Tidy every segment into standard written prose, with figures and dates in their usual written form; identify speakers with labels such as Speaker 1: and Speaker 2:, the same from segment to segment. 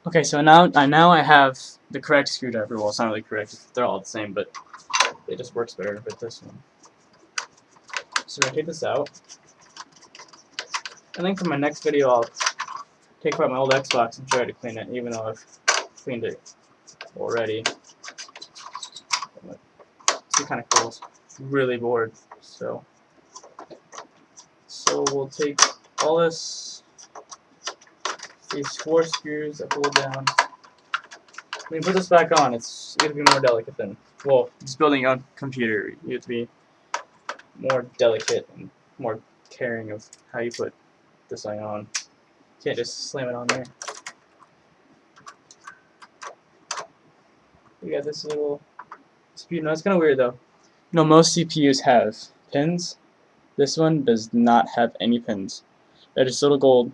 Speaker 1: Okay, so now I have the correct screwdriver. Well, it's not really correct. They're all the same, but it just works better with this one. So I'm gonna take this out. I think for my next video I'll take apart my old Xbox and try to clean it, even though I've cleaned it already. It's kind of cool. It's really bored. So we'll take all these 4 screws that hold down. When you put this back on, it's going to be more delicate than, well, just building your own computer. You have to be more delicate and more caring of how you put this thing on. You can't just slam it on there. We got this little CPU. No, it's kind of weird though. You know, most CPUs have pins. This one does not have any pins. They're just little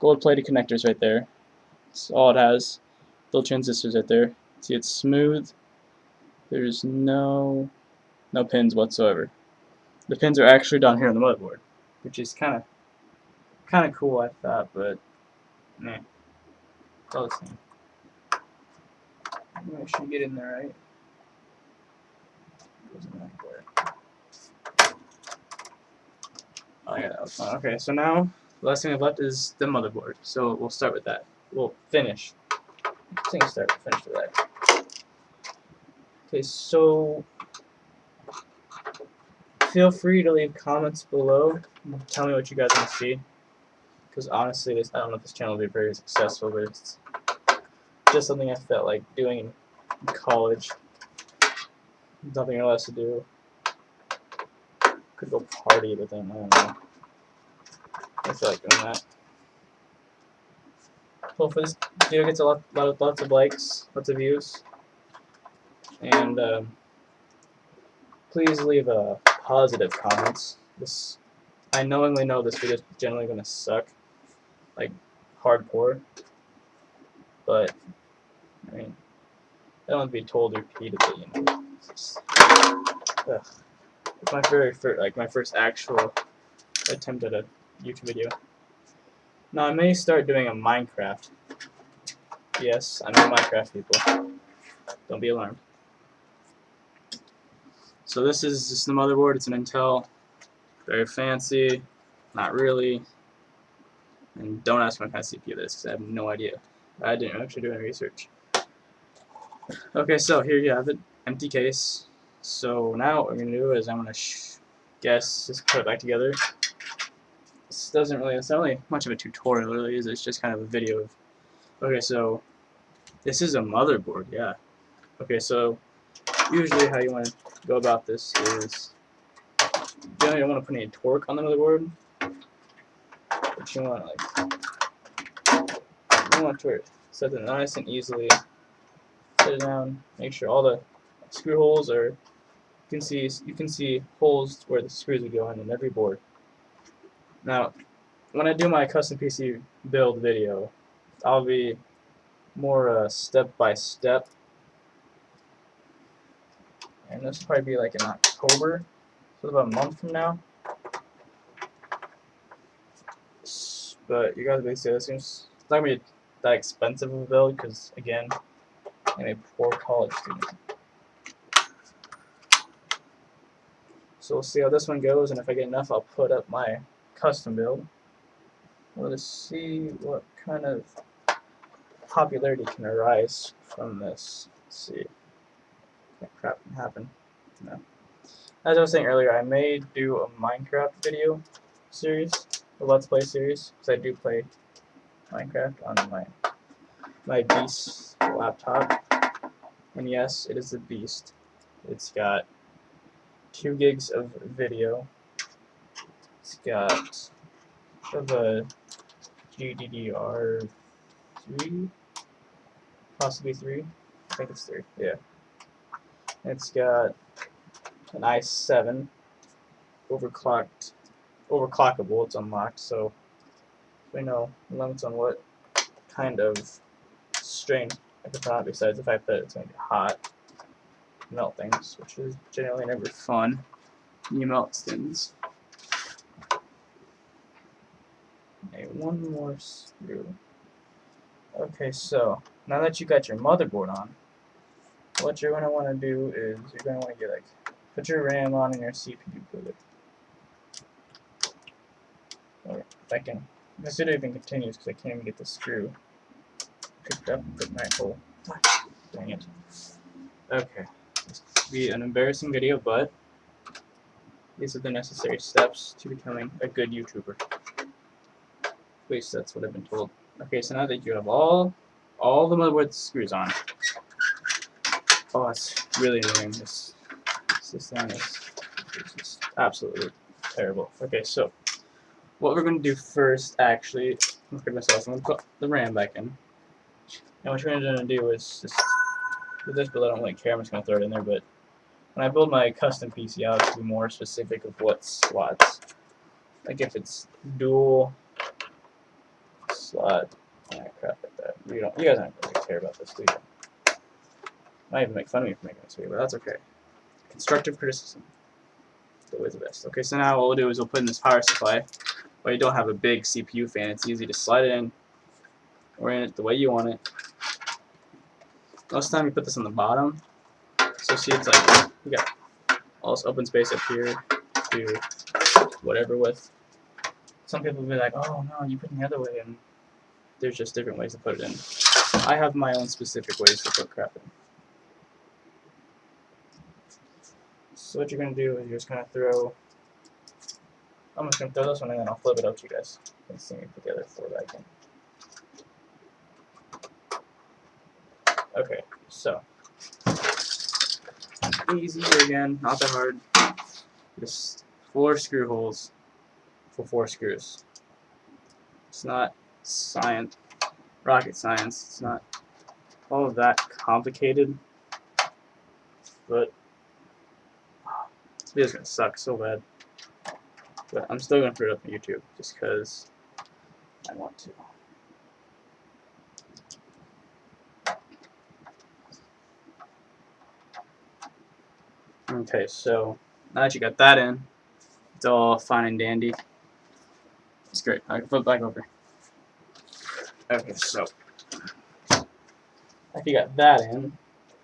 Speaker 1: gold-plated connectors right there. That's all it has. Little transistors right there. See, it's smooth. There's no pins whatsoever. The pins are actually down here on the motherboard, which is kind of cool, I thought, but nah, it's all the same. Make sure you get in there right. Oh yeah, that was fun. Okay, so now the last thing I've left is the motherboard. So we'll start with that. We'll finish. Finish with that. Okay, so feel free to leave comments below. Tell me what you guys want to see. Because honestly, I don't know if this channel will be very successful, but it's just something I felt like doing in college. Nothing else to do. Could go party, but then I don't know. I feel like doing that. Hopefully this video gets lots of likes, lots of views, and please leave positive comments. I knowingly know this video is generally going to suck, like hardcore, but I mean, I don't want to be told repeatedly, you know. It's my first actual attempt at a YouTube video. Now I may start doing a Minecraft. Yes, I know Minecraft people. Don't be alarmed. So this is just the motherboard. It's an Intel. Very fancy. Not really. And don't ask me what kind of CPU this is, because I have no idea. I didn't actually do any research. Okay, so here you have it. Empty case. So now what we're going to do is I'm going to just put it back together. It's not really much of a tutorial, really, is it? It's just kind of a video of. Okay, so this is a motherboard, yeah. Okay, so usually how you want to go about this is generally you don't want to put any torque on the motherboard, but you want to set it nice and easily. Set it down. Make sure all the screw holes are. You can see holes where the screws would go in every board. Now, when I do my custom PC build video, I'll be more step by step, and this will probably be like in October, so about a month from now. But you guys basically, it's not gonna be that expensive of a build because again, I'm a poor college student. So we'll see how this one goes, and if I get enough, I'll put up my custom build. Let's see what kind of popularity can arise from this. Let's see. That crap can happen. No. As I was saying earlier, I may do a Minecraft video series, a Let's Play series, because I do play Minecraft on my Beast laptop. And yes, it is a beast. It's got 2 gigs of video. It's got a GDDR3, possibly 3. I think it's 3. Yeah. It's got an i7 overclockable. It's unlocked, so we know limits on what kind of strain I can put on it, besides the fact that it's going to be hot, melt things, which is generally never fun. You melt things. one more screw. Okay, so now that you got your motherboard on, what you're gonna want to do is you're gonna want to get put your RAM on and your CPU fluid. Okay, if I can, this video even continues because I can't even get the screw picked up with my hole. Dang it. Okay, this will be an embarrassing video, but these are the necessary steps to becoming a good YouTuber. At least that's what I've been told. Okay, so now that you have all the motherboard screws on. Oh, it's really annoying. This thing is just absolutely terrible. Okay, so what we're going to do first, actually, look at myself. I'm going to put the RAM back in. And what we're going to do is just, with this build, I don't really care. I'm just going to throw it in there. But when I build my custom PC, I'll have to be more specific of what slots. Like if it's dual slot, crap like that. You guys don't really care about this, do you? Might even make fun of me for making this video, but that's okay. Constructive criticism. Always the best. Okay, so now what we'll do is we'll put in this power supply. Well, you don't have a big CPU fan, it's easy to slide it in, orient it the way you want it. Most of the time you put this on the bottom, so see it's like, you got all this open space up here to whatever with. Some people will be like, oh no, you put it the other way, and there's just different ways to put it in. I have my own specific ways to put crap in. So what you're going to do is you're just going to throw, I'm just going to throw this one in and then I'll flip it up to you guys. You can see me put the other four back in. Okay, so, easy again, not that hard. Just 4 screw holes for 4 screws. It's not science, rocket science, it's not all of that complicated, but this video's gonna suck so bad. But I'm still gonna put it up on YouTube just because I want to. Okay, so now that you got that in, it's all fine and dandy. It's great. I can flip back over. Okay, so if you got that in,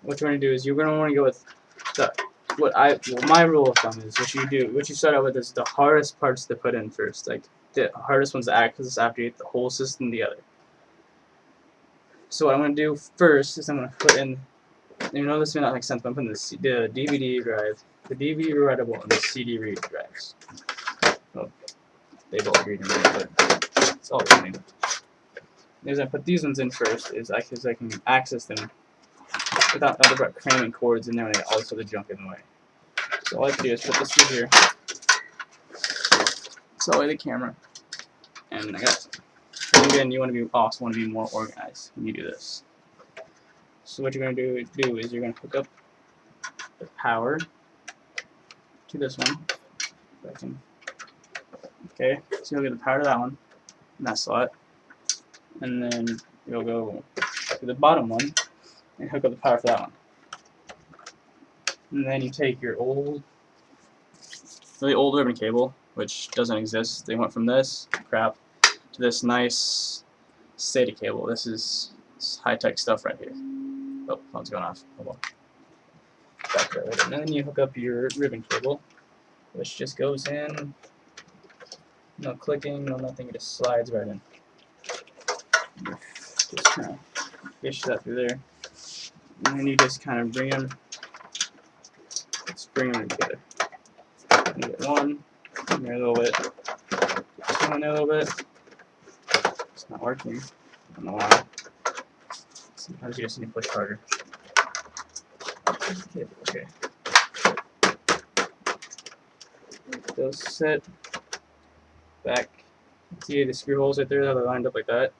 Speaker 1: what you're gonna do is you're gonna want to go with my rule of thumb is what you start out with is the hardest parts to put in first, like the hardest ones to access after you get the whole system together. So what I'm going to do first is I'm going to put in, you know this may not make sense, but I'm putting the DVD drive, the DVD writable, and the CD read drives. Well, they both read and write, but it's all the same. The reason I put these ones in first is because I can access them without cramming cords in there and all this other junk in the way. So all I have to do is put this through here, so away the camera, and I got it. And again, you want to be more organized when you do this. So what you're going to do is you're going to hook up the power to this one. Okay, so you'll get the power to that one in that slot, and then you'll go to the bottom one and hook up the power for that one. And then you take your really old ribbon cable, which doesn't exist. They went from this crap to this nice SATA cable. This is high-tech stuff right here. Oh, phone's going off. Hold on. Back there later. And then you hook up your ribbon cable, which just goes in. No clicking, no nothing. It just slides right in. Just kind of fish that through there, and then you just kind of bring them together. You get one in there a little bit, two in there a little bit. It's not working. I don't know why. Sometimes you just need to push harder. Okay. Those set back. See the screw holes right there that are lined up like that?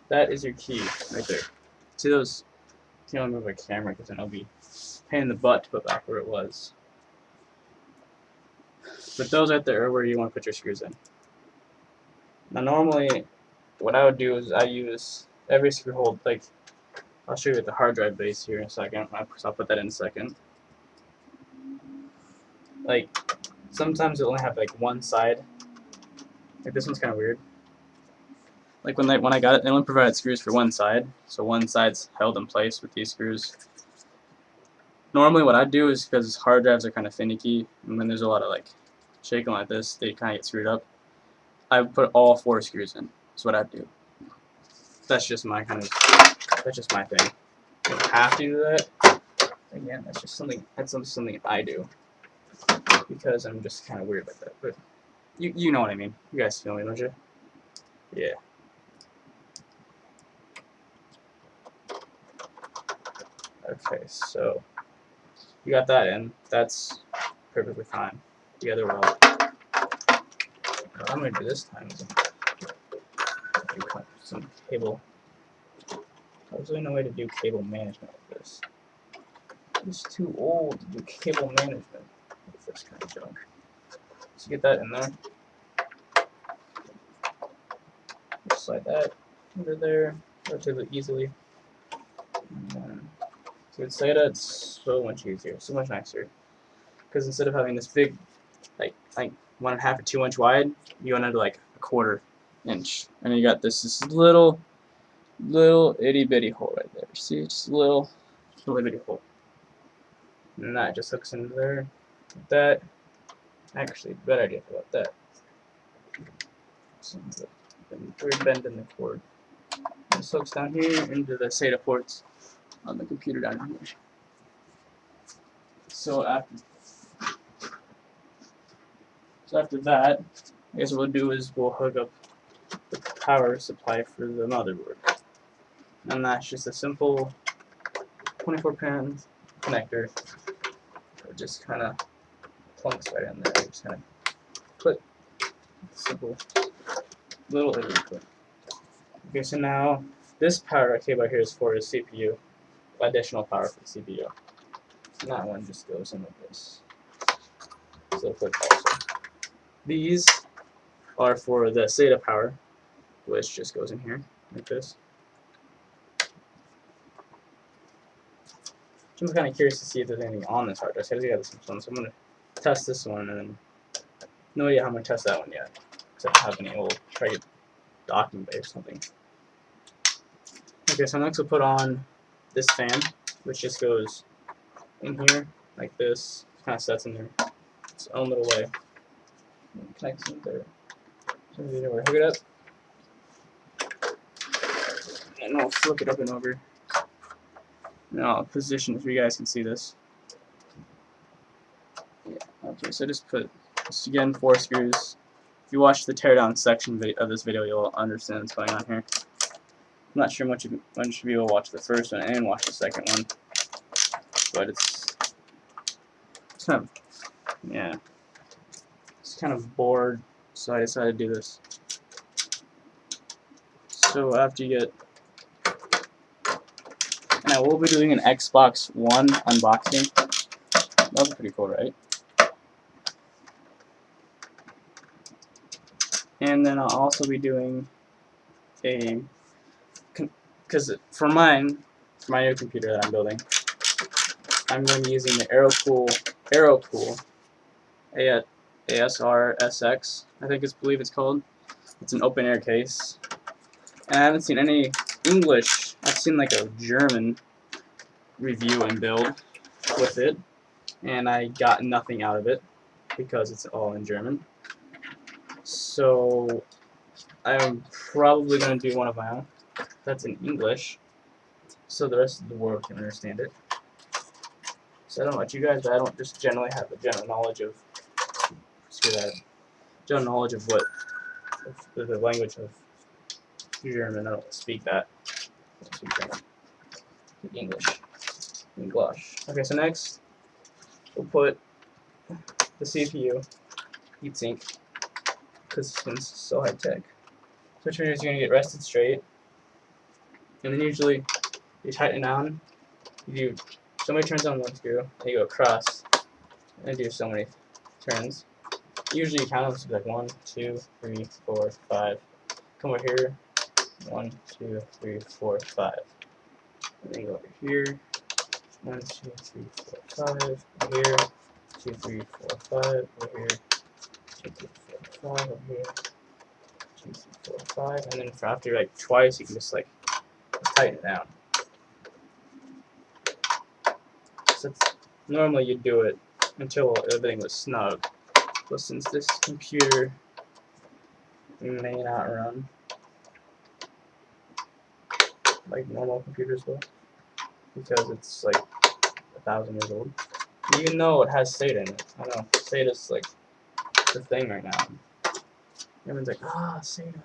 Speaker 1: That is your key right there. See those? You can't move my camera because then it'll be a pain in the butt to put back where it was. But those right there are where you want to put your screws in. Now normally, what I would do is I use every screw hole, like, I'll show you with the hard drive base here in a second, so I'll put that in a second. Like, sometimes it'll only have like one side. Like this one's kind of weird. like when I got it, they only provided screws for one side, so one side's held in place with these screws. Normally what I do is, because hard drives are kind of finicky, and when there's a lot of like shaking like this, they kind of get screwed up. I put all 4 screws in. That's what I do. That's just my thing. You don't have to do that. Again, that's just something I do because I'm just kind of weird like that. But you know what I mean. You guys feel me, don't you? Yeah. Okay, so you got that in. That's perfectly fine. Together well. What I'm gonna do this time is cut some cable. There's really no way to do cable management with this. It's too old to do cable management with this kind of junk. So get that in there. Just slide that under there relatively easily. So with SATA, it's so much easier, so much nicer. Because instead of having this big, like 1.5 or 2 inch wide, you went into like 1/4 inch, and you got this little itty bitty hole right there. See, just a little itty bitty hole, and that just hooks into there. Like that. Actually, better idea about that. Some weird bend in the cord. This hooks down here into the SATA ports on the computer down here. So after that, I guess what we'll do is we'll hook up the power supply for the motherboard. And that's just a simple 24-pin connector. It just kind of plunks right in there. Just kind of put simple little input. Okay, so now this power cable here is for the CPU, additional power for the CPU. And that one just goes in like this. So quick also. These are for the SATA power, which just goes in here like this. I'm kind of curious to see if there's anything on this hard drive. So I got this one, so I'm gonna test this one, and then no idea how I'm gonna test that one yet, because I don't have any old trade docking bay or something. Okay, so next we'll put on this fan, which just goes in here like this. Kind of sets in there its own little way. And connects in there. So we hook it up, and I'll flip it up and over. And I'll position it so you guys can see this. Yeah. Okay, so just put this again 4 screws. If you watch the teardown section of this video, you'll understand what's going on here. I'm not sure much of you will watch the first one and watch the second one, but it's kind of, yeah, it's kind of bored, so I decided to do this. So after you get, and I will be doing an Xbox One unboxing. That was pretty cool, right? And then I'll also be doing a, because for my new computer that I'm building, I'm going to be using the AeroCool ASR SX, I believe it's called. It's an open air case. And I haven't seen any English. I've seen like a German review and build with it, and I got nothing out of it because it's all in German. So I'm probably going to do one of my own that's in English, so the rest of the world can understand it. So I don't know about you guys, but I don't just generally have the general knowledge of the language of German. I don't speak that. I don't speak German. I speak English. Okay, so next we'll put the CPU heatsink, because this one's so high tech. So what you're going to do is you're going to get rested straight, and then usually you tighten it down. You do so many turns on one screw, and you go across and do so many turns. Usually you count them, so be like 1, 2, 3, 4, 5. Come over here, 1, 2, 3, 4, 5. And then go over here, 1, 2, 3, 4, 5. Over here, 2, 3, 4, 5. Over here, 2, 3, 4, 5. Over here, 2, 3, 4, 5, and then if after like twice, you can just like tighten it down. So normally you do it until everything was snug, but since this computer may not run like normal computers will, because it's like 1,000 years old, even though it has SATA in it. I don't know, SATA's like the thing right now. Everyone's like, SATA.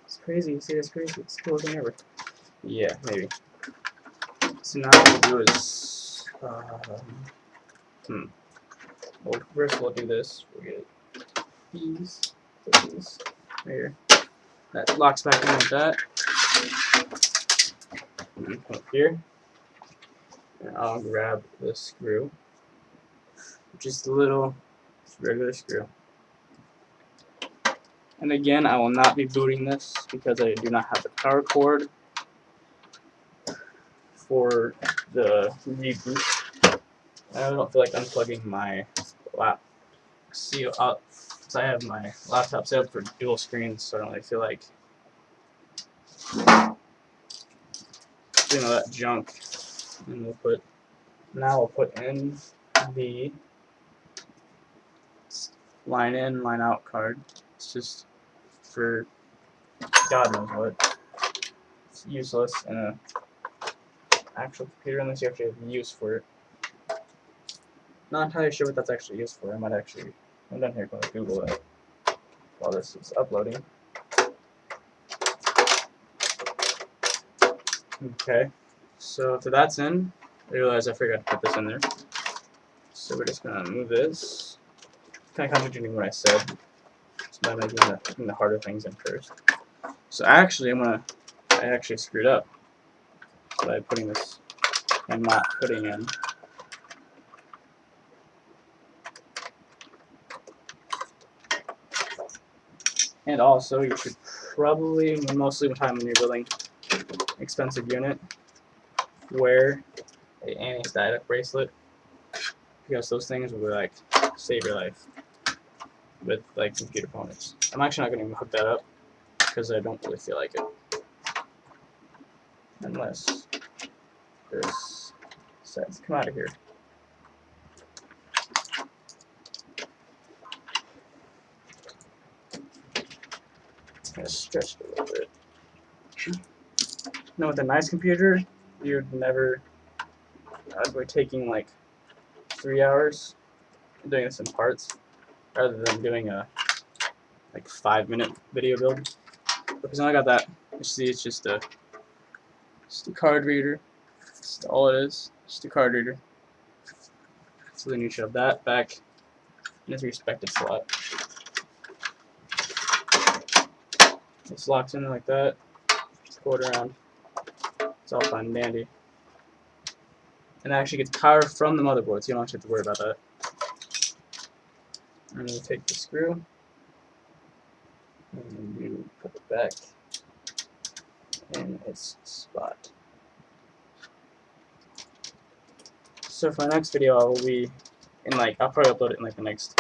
Speaker 1: It's crazy, SATA's crazy, it's the coolest thing ever. Yeah, maybe. So now what we'll do is, well, first we'll do this. We'll get these right here. That locks back in like that. And then come up here, and I'll grab the screw, just a little regular screw. And again, I will not be booting this because I do not have the power cord for the reboot. I don't feel like unplugging my laptop. See, because I have my laptop set up for dual screens, so I don't really feel like doing all that junk. And we'll put in the line in, line out card. It's just for God knows what. It's useless in an actual computer unless you actually have use for it. Not entirely sure what that's actually used for. I'm down here going to Google it while this is uploading. Okay, so after that's in, I realized I forgot to put this in there. So we're just going to move this. Kind of contradicting what I said. So by making the harder things in first. So actually, I actually screwed up by putting this and not putting in. And also, you should probably, mostly the time when you're building an expensive unit, wear an anti-static bracelet, because those things will like save your life with like computer components. I'm actually not going to hook that up because I don't really feel like it, unless this says come out of here. Kind of stretched it a little bit. Now with a nice computer, you'd never. I'd be taking like 3 hours doing this in parts, rather than doing a like 5-minute video build. Because now I got that. You see, it's just a card reader. That's all it is. Just a card reader. So then you shove that back in its respective slot. This locks in like that. Just pull it around. It's all fine and dandy. And it actually gets power from the motherboard, so you don't actually have to worry about that. And then you take the screw and you put it back in its spot. So for the next video, I will be in I'll probably upload it in the next,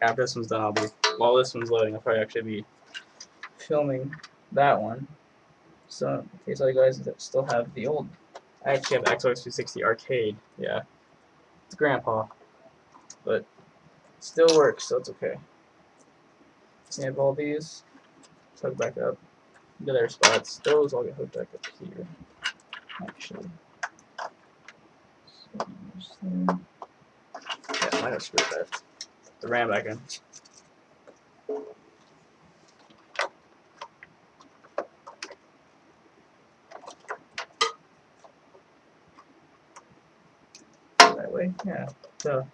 Speaker 1: after this one's done, while this one's loading, I'll probably actually be filming that one. So in case all you guys that still have the old, I actually have the Xbox 360 arcade. Yeah, it's grandpa, but it still works, so it's okay. Snap all these, hook back up into their spots. Those all get hooked back up here. Actually, so yeah, I might have screwed that. The RAM back in. That way, yeah. So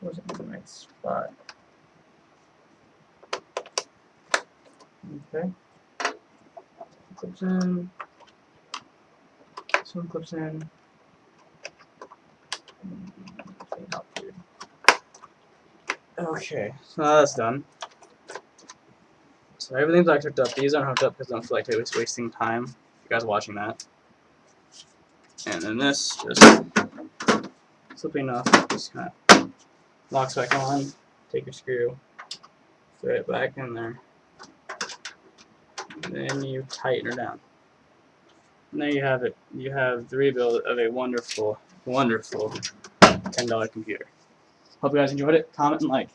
Speaker 1: wasn't in the right spot. Okay. Clips in. This one clips in. Okay, so now that's done. So everything's hooked up. These aren't hooked up because I don't feel like it was wasting time. You guys watching that. And then this just slipping off, just kind of locks back on. Take your screw, Fit it back in there. Then you tighten her down. And there you have it. You have the rebuild of a wonderful, wonderful $10 computer. Hope you guys enjoyed it. Comment and like.